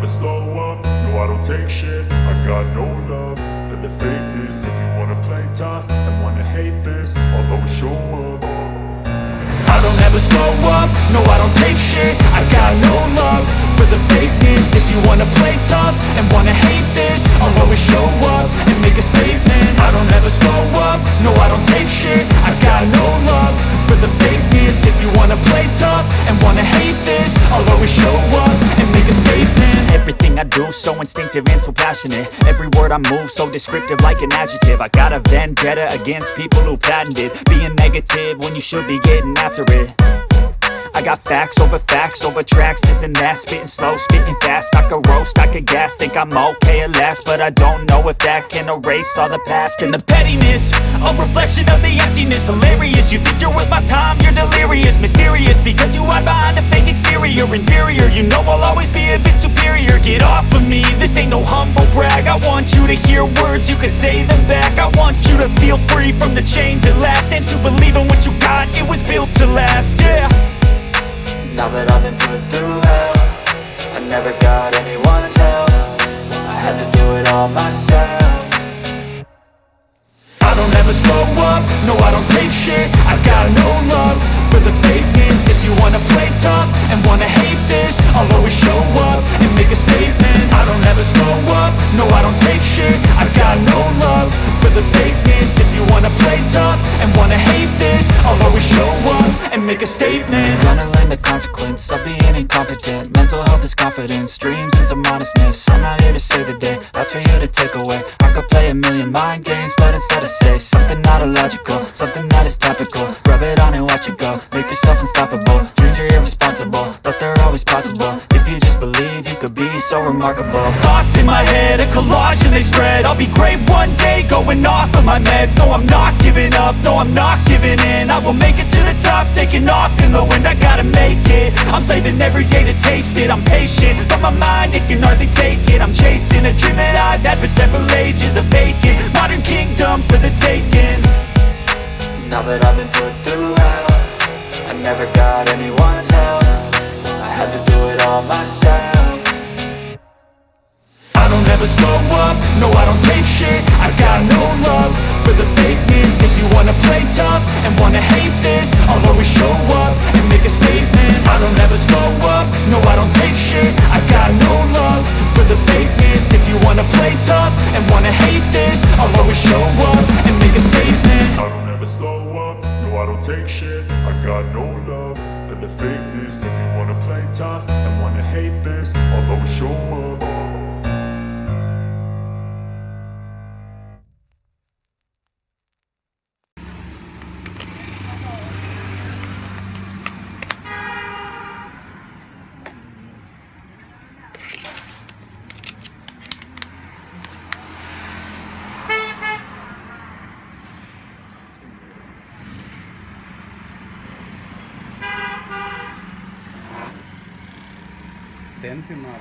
slow up, no I don't take shit. I got no love for the fakeness. If you wanna play tough and wanna hate this, I'll always show up. I don't ever slow up, no I don't take shit. I got no love for the fakeness. If you wanna play tough and wanna hate this, I'll always show up and make a statement. I don't ever slow up, no I don't take shit. I got no love for the fakeness. If you wanna play tough and wanna hate this, I'll always show up and make a statement. Everything I do so instinctive and so passionate. Every word I move so descriptive like an adjective. I got a vendetta against people who patented being negative when you should be getting after it. I got facts over tracks, this and that. Spitting slow, spitting fast, I could roast, I could gas. Think I'm okay at last, but I don't know if that can erase all the past. And the pettiness, a reflection of the emptiness. Hilarious, you think you're worth my time, you're delirious. Mysterious, because you hide behind a fake exterior. Inferior, you know I'll always be a bit superior. Get off of me, this ain't no humble brag. I want you to hear words, you can say them back. I want you to feel free from the chains at last, and to believe in what you got, it was built to last, yeah. Now that I've been put through hell, I never got anyone's help. I had to do it all myself. I don't ever slow up, no I don't take shit. I got no love for the fakeness. If you wanna play tough and wanna hate this, I'll always show up and make a statement. I don't ever slow up, no I don't take shit. I got no love for the fakeness. If you wanna play tough and wanna hate this, I'll always show up and make a statement. Gonna learn the consequence of being incompetent. Mental health is confidence, dreams and some modestness. I'm not here to save the day, that's for you to take away. I could play a million mind games, but instead I say something not illogical, something that is topical. Rub it on and watch it go, make yourself unstoppable. Dreams are irresponsible, but they're always possible. If you just believe, you could be so remarkable. Thoughts in my head, a collage and they spread. I'll be great one day, going off of my meds. No, I'm not giving up, no, I'm not giving in. I will make it to the top, taking off in the wind. I gotta make it, I'm saving every day to taste it. I'm patient, but my mind, it can hardly take it. I'm chasing a dream that I've had for several ages. A vacant, modern kingdom for the taking. Now that I've been put through hell, I never got anyone's help. I had to do it all myself. I don't ever slow up, no I don't take shit. I got no love for the fakeness. If you wanna play tough and wanna hate this, I'll always show up and make a statement. I don't ever slow up, no I don't take shit. I got no love for the fakeness. If you wanna play tough and wanna hate this, I'll always show up and make a statement. I don't ever slow up, no I don't take shit. I got no love for the fakeness. If you wanna play tough and wanna hate this, I'll always show up. Tense in model.